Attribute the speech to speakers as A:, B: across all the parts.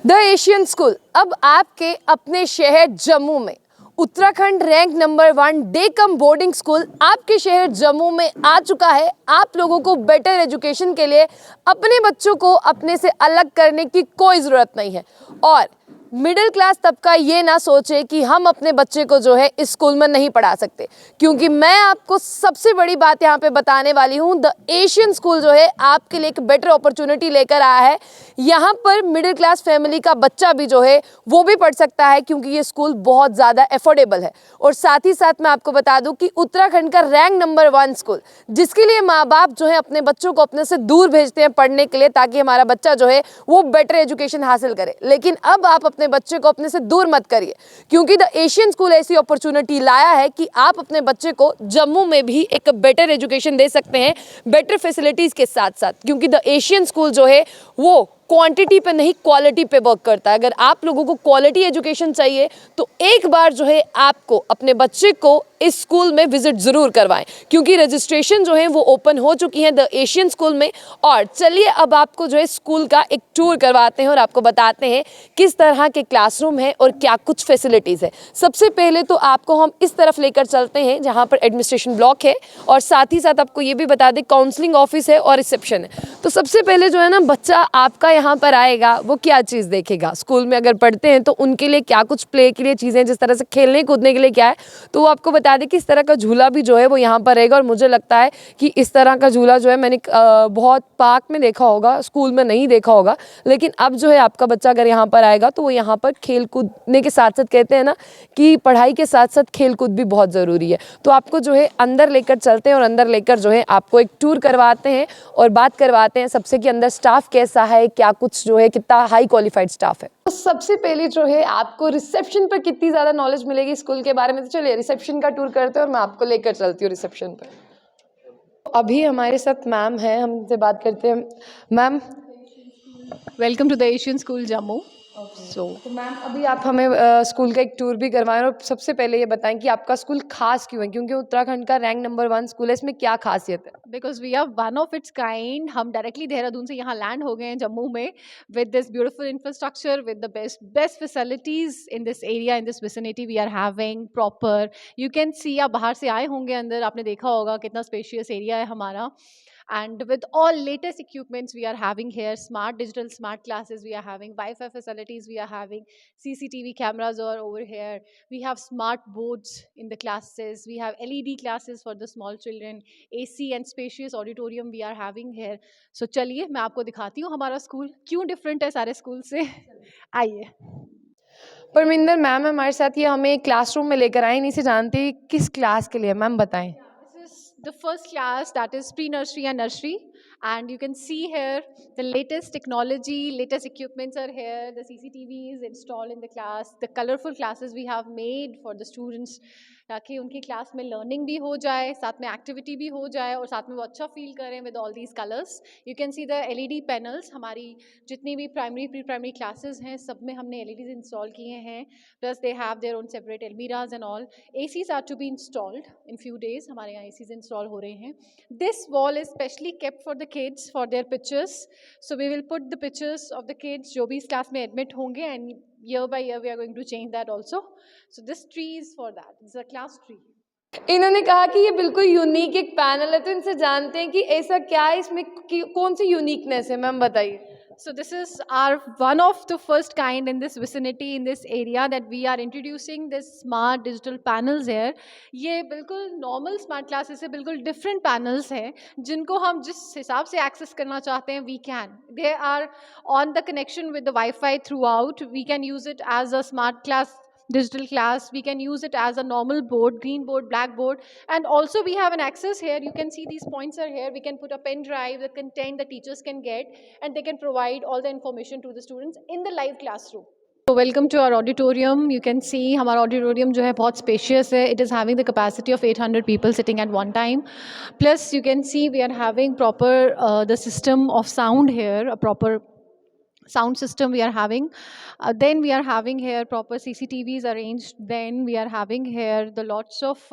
A: The Asian school अब आपके अपने शहर जम्मू में उत्तराखंड रैंक नंबर 1 डे कम बोर्डिंग स्कूल आपके शहर जम्मू में आ चुका है। आप लोगों को बेटर एजुकेशन के लिए अपने बच्चों को अपने से अलग करने की कोई ज़रूरत नहीं है। और मिडिल क्लास तबका ये ना सोचे कि हम अपने बच्चे को जो है इस स्कूल में नहीं पढ़ा सकते, क्योंकि मैं आपको सबसे बड़ी बात यहाँ पे बताने वाली हूँ। द एशियन स्कूल जो है आपके लिए एक बेटर अपॉर्चुनिटी लेकर आया है। यहाँ पर मिडिल क्लास फैमिली का बच्चा भी जो है वो भी पढ़ सकता है, क्योंकि ये स्कूल बहुत ज़्यादा अफोर्डेबल है। और साथ ही साथ मैं आपको बता दूं कि उत्तराखंड का रैंक नंबर 1 स्कूल, जिसके लिए माँ बाप जो है अपने बच्चों को अपने से दूर भेजते हैं पढ़ने के लिए, ताकि हमारा बच्चा जो है वो बेटर एजुकेशन हासिल करे। लेकिन अब आप अपने बच्चे को अपने से दूर मत करिए, क्योंकि द एशियन स्कूल ऐसी अपॉर्चुनिटी लाया है कि आप अपने बच्चे को जम्मू में भी एक बेटर एजुकेशन दे सकते हैं, बेटर फैसिलिटीज़ के साथ साथ। क्योंकि द एशियन स्कूल जो है वो क्वांटिटी पे नहीं क्वालिटी पे वर्क करता है। अगर आप लोगों को क्वालिटी एजुकेशन चाहिए तो एक बार जो है आपको अपने बच्चे को इस स्कूल में विजिट ज़रूर करवाएं, क्योंकि रजिस्ट्रेशन जो है वो ओपन हो चुकी है द एशियन स्कूल में। और चलिए अब आपको जो है स्कूल का एक टूर करवाते हैं और आपको बताते हैं किस तरह के क्लासरूम है और क्या कुछ फैसिलिटीज़ है। सबसे पहले तो आपको हम इस तरफ लेकर चलते हैं जहाँ पर एडमिनिस्ट्रेशन ब्लॉक है, और साथ ही साथ आपको ये भी बता दें काउंसलिंग ऑफिस है और रिसेप्शन है। तो सबसे पहले जो है ना, बच्चा आपका यहाँ पर आएगा वो क्या चीज़ देखेगा। स्कूल में अगर पढ़ते हैं तो उनके लिए क्या कुछ प्ले के लिए चीज़ें, जिस तरह से खेलने कूदने के लिए क्या है, तो वो आपको बता दें कि इस तरह का झूला भी जो है वो यहाँ पर रहेगा। और मुझे लगता है कि इस तरह का झूला जो है मैंने बहुत पार्क में देखा होगा, स्कूल में नहीं देखा होगा। लेकिन अब जो है आपका बच्चा अगर यहाँ पर आएगा तो वो यहाँ पर खेल कूदने के साथ साथ, कहते हैं ना कि पढ़ाई के साथ साथ खेल कूद भी बहुत ज़रूरी है। तो आपको जो है अंदर लेकर चलते हैं और अंदर लेकर जो है आपको एक टूर करवाते हैं और बात करवाते हैं सबसे कि अंदर स्टाफ कैसा है, क्या कुछ जो है, कितना हाई क्वालिफाइड स्टाफ है। तो सबसे पहले जो है आपको रिसेप्शन पर कितनी ज़्यादा नॉलेज मिलेगी स्कूल के बारे में, तो चलिए रिसेप्शन का टूर करते हैं और मैं आपको लेकर चलती हूँ रिसेप्शन पर। अभी हमारे साथ मैम है, हम उनसे बात करते हैं। Ma'am,
B: welcome to the Asian school Jammu.
A: तो मैम अभी आप हमें स्कूल का एक टूर भी करवाएं, और सबसे पहले ये बताएं कि आपका स्कूल खास क्यों है, क्योंकि उत्तराखंड का रैंक नंबर 1 स्कूल है, इसमें क्या खासियत है।
B: Because we are one of its kind. हम डायरेक्टली देहरादून से यहाँ लैंड हो गए हैं जम्मू में, with this beautiful infrastructure, with the best facilities in this area, in this vicinity we are having proper. You can see, आप बाहर से आए होंगे, अंदर आपने देखा होगा कितना स्पेशियस एरिया है हमारा। And with all latest equipments we are having here, smart digital smart classes we are having, Wi-Fi facilities we are having, CCTV cameras are over here, we have smart boards in the classes, we have LED classes for the small children, AC and spacious auditorium we are having here. So चलिए मैं आपको दिखाती हूँ हमारा school क्यों different है सारे school से। आइए।
A: परमिंदर मैम हमारे साथ, ये हमें क्लासरूम में लेकर आए, नहीं से जानते किस क्लास के लिए, मैम बताएं।
B: This is the first class, that is pre-nursery and nursery, and you can see here the latest technology, latest equipments are here, the CCTV is installed in the class, the colorful classes we have made for the students, ताकि उनकी class में learning भी हो जाए, साथ में activity भी हो जाए और साथ में वो अच्छा फील करें with all these colours. You can see the LED panels, हमारी जितनी भी प्राइमरी प्री प्राइमरी क्लासेस हैं सब में हमने LEDs इंस्टॉल किए हैं, plus they have their own separate almirahs and all. ACs are to be installed in few days, हमारे यहाँ ACs इंस्टॉल हो रहे हैं। This wall is specially kept for the kids for their pictures, so we will put the pictures of the kids जो भी इस class में admit होंगे, and year by year we are going to change that also. So this tree is for that, it's a class tree.
A: इन्होंने कहा कि ये बिल्कुल यूनिक एक पैनल है, तो इनसे जानते हैं कि ऐसा क्या है इसमें, कौन सी यूनिकनेस है, मैम बताइए।
B: So this is our one of the first kind in this vicinity, in this area, that we are introducing this smart digital panels here. ये बिल्कुल normal smart classes से बिल्कुल different panels हैं, जिनको हम जिस हिसाब से access करना चाहते हैं we can. They are on the connection with the Wi-Fi throughout. We can use it as a smart class, digital class, we can use it as a normal board, green board, black board, and also we have an access here. You can see these points are here, we can put a pen drive, the content the teachers can get, and they can provide all the information to the students in the live classroom. So welcome to our auditorium. You can see हमारा auditorium जो है बहुत spacious है. It is having the capacity of 800 people sitting at one time. Plus you can see we are having proper the system of sound here, a proper sound system we are having. Then we are having here proper CCTVs arranged. Then we are having here the lots of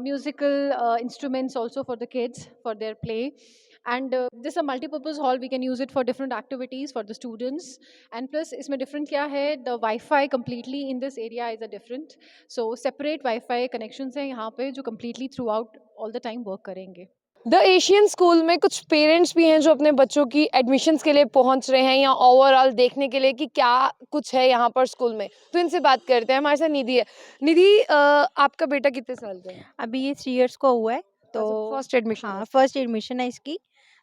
B: musical instruments also for the kids for their play. And this is a multi-purpose hall. We can use it for different activities for the students. And plus, इसमें different क्या है? The Wi-Fi completely in this area is a different. So separate Wi-Fi connections हैं यहाँ पे जो completely throughout all the time work करेंगे.
A: The Asian school में कुछ पेरेंट्स भी हैं जो अपने बच्चों की एडमिशन्स के लिए पहुंच रहे हैं या ओवरऑल देखने के लिए कि क्या कुछ है यहाँ पर स्कूल में, तो इनसे बात करते हैं। हमारे साथ निधि है। निधि, आपका बेटा कितने साल का है?
C: अभी ये 3 इयर्स का हुआ है, तो
A: फर्स्ट एडमिशन?
C: हाँ, फर्स्ट एडमिशन है इसकी।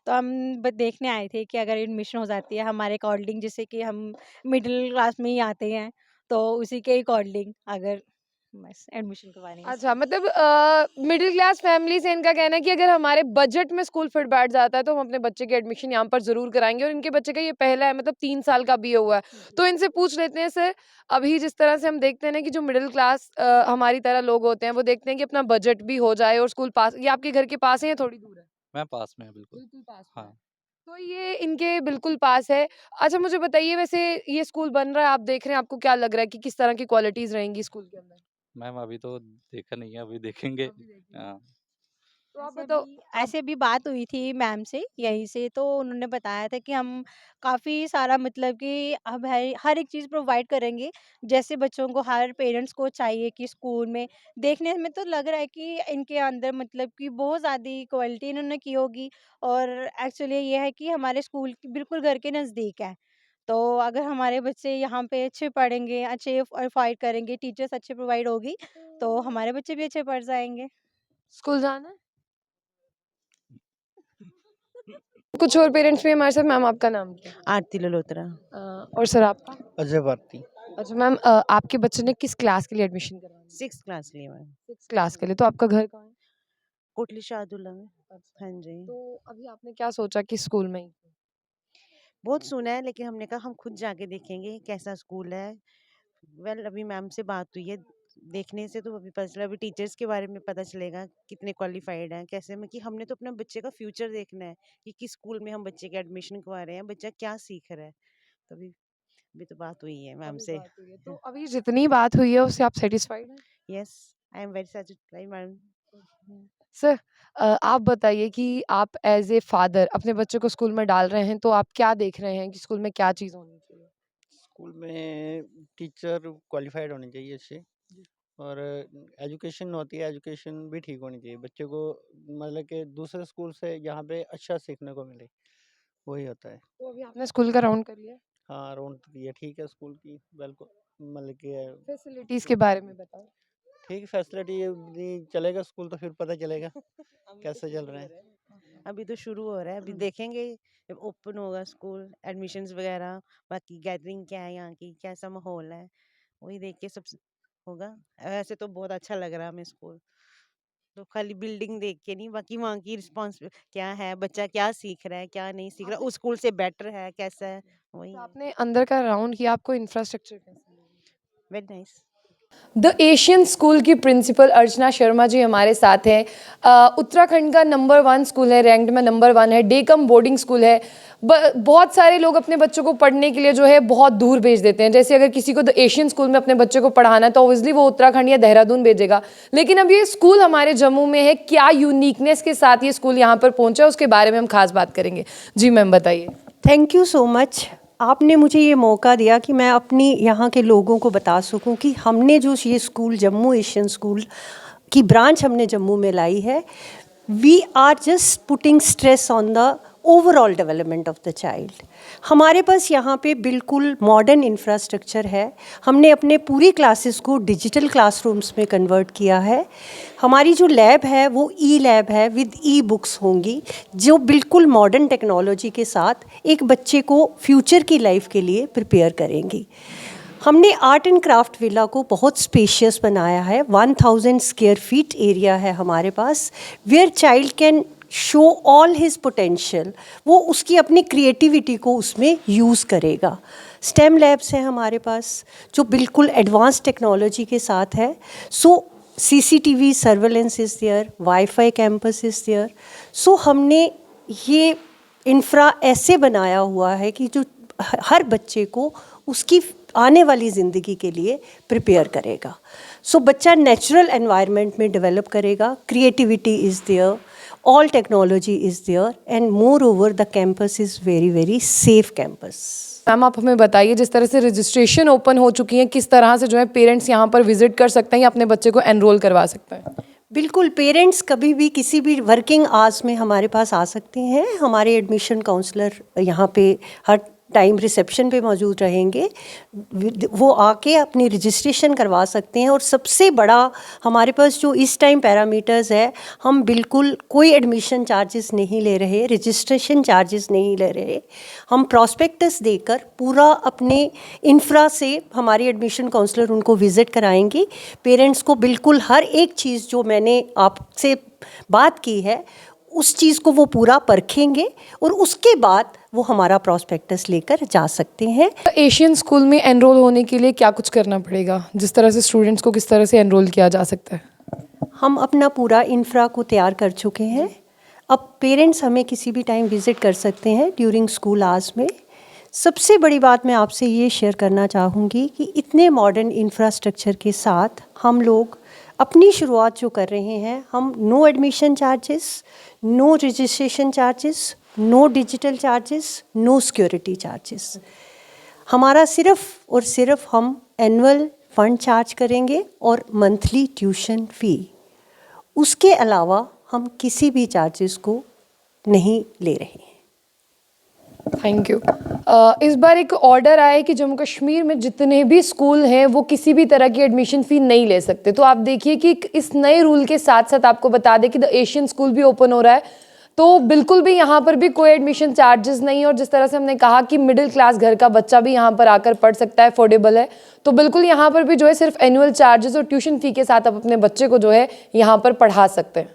C: तो हम देखने आए थे कि अगर एडमिशन हो जाती है हमारे अकॉर्डिंग, जैसे कि हम मिडिल क्लास में ही आते हैं, तो उसी के अकॉर्डिंग अगर बस एडमिशन करवानी है।
A: अच्छा, मतलब मिडिल क्लास फैमिली से इनका कहना है कि अगर हमारे बजट में स्कूल फिट बैठ जाता है तो हम अपने बच्चे की एडमिशन यहाँ पर ज़रूर कराएंगे। और इनके बच्चे का ये पहला है, मतलब 3 साल का भी हुआ है। तो इनसे पूछ लेते हैं सर, अभी जिस तरह से हम देखते हैं ना कि जो मिडिल क्लास हमारी तरह लोग होते हैं वो देखते हैं कि अपना बजट भी हो जाए और स्कूल पास, ये आपके घर के पास है या थोड़ी दूर है?
D: मैं पास में है बिल्कुल।
A: बिल्कुल पास में है।
D: हाँ।
A: तो ये इनके बिल्कुल पास है। अच्छा, मुझे बताइए, वैसे ये स्कूल बन रहा है, आप देख रहे हैं, आपको क्या लग रहा है कि किस तरह की क्वालिटीज़ रहेंगी स्कूल के अंदर?
D: मैम अभी तो देखा नहीं है, अभी देखेंगे।
A: अभी देखेंगे।
D: हाँ।
A: तो आप
C: ऐसे
A: बताओ।
C: भी ऐसे भी बात हुई थी मैम से यहीं से, तो उन्होंने बताया था कि हम काफ़ी सारा मतलब कि अब हर एक चीज़ प्रोवाइड करेंगे, जैसे बच्चों को हर पेरेंट्स को चाहिए कि स्कूल में देखने में तो लग रहा है कि इनके अंदर मतलब कि बहुत ज़्यादा क्वालिटी इन्होंने की होगी। और एक्चुअली ये है कि हमारे स्कूल बिल्कुल घर के नज़दीक है, तो अगर हमारे बच्चे यहाँ पे अच्छे पढ़ेंगे, अच्छे फाइट करेंगे, टीचर्स अच्छे प्रोवाइड होगी, तो हमारे बच्चे भी अच्छे पढ़ जाएंगे।
A: स्कूल जाना है? कुछ और पेरेंट्स भी हैं हमारे साथ। मैम, आपका नाम क्या है?
E: आरती ललोत्रा।
A: और सर आपका?
F: अजय भारती।
A: अच्छा मैम, आपके बच्चे ने किस क्लास के लिए एडमिशन करवाना है?
E: 6th क्लास के लिए मैम।
A: 6th क्लास के लिए। तो आपका घर कहाँ है?
E: कोटली शाहदुल्ला में।
A: अच्छा।
E: हाँ जी।
A: तो अभी आपने क्या सोचा कि स्कूल में ही?
E: बहुत सुना है, लेकिन हमने कहा हम खुद जाके देखेंगे कैसा स्कूल है। अभी मैम से बात हुई है, देखने से तो अभी पता चला, अभी टीचर्स के बारे में पता चलेगा कितने क्वालिफाइड हैं, कैसे में कि हमने तो अपने बच्चे का फ्यूचर देखना है कि किस स्कूल में हम बच्चे का एडमिशन करवा रहे हैं, बच्चा क्या सीख रहा है। तो अभी तो बात हुई है मैम
A: अभी
E: से।
A: बात हुई है। तो अभी जितनी बात हुई है उससे आप सेटिस्फाइड हैं?
E: Yes, I am very satisfied ma'am.
A: Sir, आप बताइए कि आप एज ए फादर अपने बच्चे को स्कूल में डाल रहे हैं, तो आप क्या देख रहे हैं कि स्कूल में क्या चीज़ होनी चाहिए?
F: स्कूल में टीचर क्वालिफाइड होने चाहिए अच्छे, और एजुकेशन होती है, एजुकेशन भी ठीक होनी चाहिए बच्चे को, मतलब कि दूसरे स्कूल से यहाँ पे अच्छा सीखने को मिले, वही होता है।
A: तो अभी आपने स्कूल का राउंड कर लिया?
F: हाँ, राउंड किया, ठीक है स्कूल की, बिल्कुल, मतलब कि
A: फैसिलिटीज़ के बारे में बताओ।
F: ठीक फैसिलिटी चलेगा स्कूल तो फिर पता चलेगा कैसे चल रहा है।
E: अभी तो शुरू हो रहा है, अभी देखेंगे जब ओपन होगा स्कूल, एडमिशन्स वगैरह, बाकी गैदरिंग क्या है यहाँ की, कैसा माहौल है, वही देख के सब होगा। वैसे तो बहुत अच्छा लग रहा है हमें स्कूल, तो खाली बिल्डिंग देख के नहीं, बाकी वहाँ की रिस्पॉन्स क्या है, बच्चा क्या सीख रहा है, क्या नहीं सीख रहा, उस स्कूल से बेटर है कैसा है, वही
A: तो आपने अंदर का राउंड किया, आपको इंफ्रास्ट्रक्चर कैसा लगा?
E: Very nice.
A: The Asian school की प्रिंसिपल अर्चना शर्मा जी हमारे साथ हैं। उत्तराखंड का नंबर 1 स्कूल है, रैंक्ड में नंबर 1 है, डे कम बोर्डिंग स्कूल है। बहुत सारे लोग अपने बच्चों को पढ़ने के लिए जो है बहुत दूर भेज देते हैं। जैसे अगर किसी को द एशियन स्कूल में अपने बच्चे को पढ़ाना है तो ऑब्वियसली वो उत्तराखंड या देहरादून भेजेगा। लेकिन अब ये स्कूल हमारे जम्मू में है, क्या यूनिकनेस के साथ ये स्कूल यहाँ पर पहुँचा उसके बारे में हम खास बात करेंगे। जी मैम, बताइए।
G: थैंक यू सो मच, आपने मुझे ये मौका दिया कि मैं अपनी यहाँ के लोगों को बता सकूं कि हमने जो ये स्कूल जम्मू एशियन स्कूल की ब्रांच हमने जम्मू में लाई है, we are just putting stress on the overall development of the child. हमारे पास यहाँ पे बिल्कुल मॉडर्न इंफ्रास्ट्रक्चर है, हमने अपने पूरी क्लासेस को डिजिटल क्लासरूम्स में कन्वर्ट किया है। हमारी जो लैब है वो ई लैब है, विद ई बुक्स होंगी, जो बिल्कुल मॉडर्न टेक्नोलॉजी के साथ एक बच्चे को फ्यूचर की लाइफ के लिए प्रिपेयर करेंगी। हमने आर्ट एंड क्राफ्ट विला को बहुत स्पेशियस बनाया है, 1000 स्क्वायर फीट एरिया है हमारे पास, where child can show all his potential, वो उसकी अपनी क्रिएटिविटी को उसमें यूज़ करेगा। स्टेम लैब्स हैं हमारे पास जो बिल्कुल एडवांस टेक्नोलॉजी के साथ है। So CCTV surveillance is there, wifi campus is there. So हमने ये इंफ्रा ऐसे बनाया हुआ है कि जो हर बच्चे को उसकी आने वाली ज़िंदगी के लिए प्रिपेयर करेगा। सो बच्चा नेचुरल एनवायरनमेंट में डेवलप करेगा, creativity is there, all technology is there, and moreover the campus is very very safe campus.
A: Ma'am आप हमें बताइए, जिस तरह से रजिस्ट्रेशन ओपन हो चुकी है, किस तरह से जो है पेरेंट्स यहाँ पर विजिट कर सकते हैं या अपने बच्चे को एनरोल करवा सकते हैं?
G: बिल्कुल, पेरेंट्स कभी भी किसी भी वर्किंग आवर्स में हमारे पास आ सकते हैं। हमारे एडमिशन काउंसलर यहाँ पे हर टाइम रिसेप्शन पे मौजूद रहेंगे। वो आके अपनी रजिस्ट्रेशन करवा सकते हैं। और सबसे बड़ा हमारे पास जो इस टाइम पैरामीटर्स है, हम बिल्कुल कोई एडमिशन चार्जेस नहीं ले रहे, रजिस्ट्रेशन चार्जेस नहीं ले रहे। हम प्रॉस्पेक्टस देकर पूरा अपने इंफ्रा से हमारी एडमिशन काउंसलर उनको विज़िट कराएंगी। पेरेंट्स को बिल्कुल हर एक चीज़ जो मैंने आपसे बात की है उस चीज़ को वो पूरा परखेंगे और उसके बाद वो हमारा प्रॉस्पेक्टस लेकर जा सकते हैं।
A: एशियन स्कूल में एनरोल होने के लिए क्या कुछ करना पड़ेगा? जिस तरह से स्टूडेंट्स को किस तरह से एनरोल किया जा सकता है?
G: हम अपना पूरा इंफ्रा को तैयार कर चुके हैं। अब पेरेंट्स हमें किसी भी टाइम विज़िट कर सकते हैं ड्यूरिंग स्कूल आवर्स में। सबसे बड़ी बात मैं आपसे ये शेयर करना चाहूँगी कि इतने मॉडर्न इंफ्रास्ट्रक्चर के साथ हम लोग अपनी शुरुआत जो कर रहे हैं, हम no admission charges, no registration charges, no digital charges, no security charges. हमारा सिर्फ और सिर्फ हम एनुअल फ़ंड चार्ज करेंगे और मंथली ट्यूशन फ़ी। उसके अलावा हम किसी भी चार्जेस को नहीं ले रहे हैं।
A: Thank you. इस बार एक ऑर्डर आया है कि जम्मू कश्मीर में जितने भी स्कूल हैं वो किसी भी तरह की एडमिशन फ़ी नहीं ले सकते। तो आप देखिए कि इस नए रूल के साथ साथ आपको बता दें कि द एशियन स्कूल भी ओपन हो रहा है, तो बिल्कुल भी यहाँ पर भी कोई एडमिशन चार्जेस नहीं है। और जिस तरह से हमने कहा कि मिडिल क्लास घर का बच्चा भी यहाँ पर आकर पढ़ सकता है, अफोर्डेबल है, तो बिल्कुल यहाँ पर भी जो है सिर्फ एनुअल चार्जेस और ट्यूशन फ़ी के साथ आप अपने बच्चे को जो है यहाँ पर पढ़ा सकते हैं।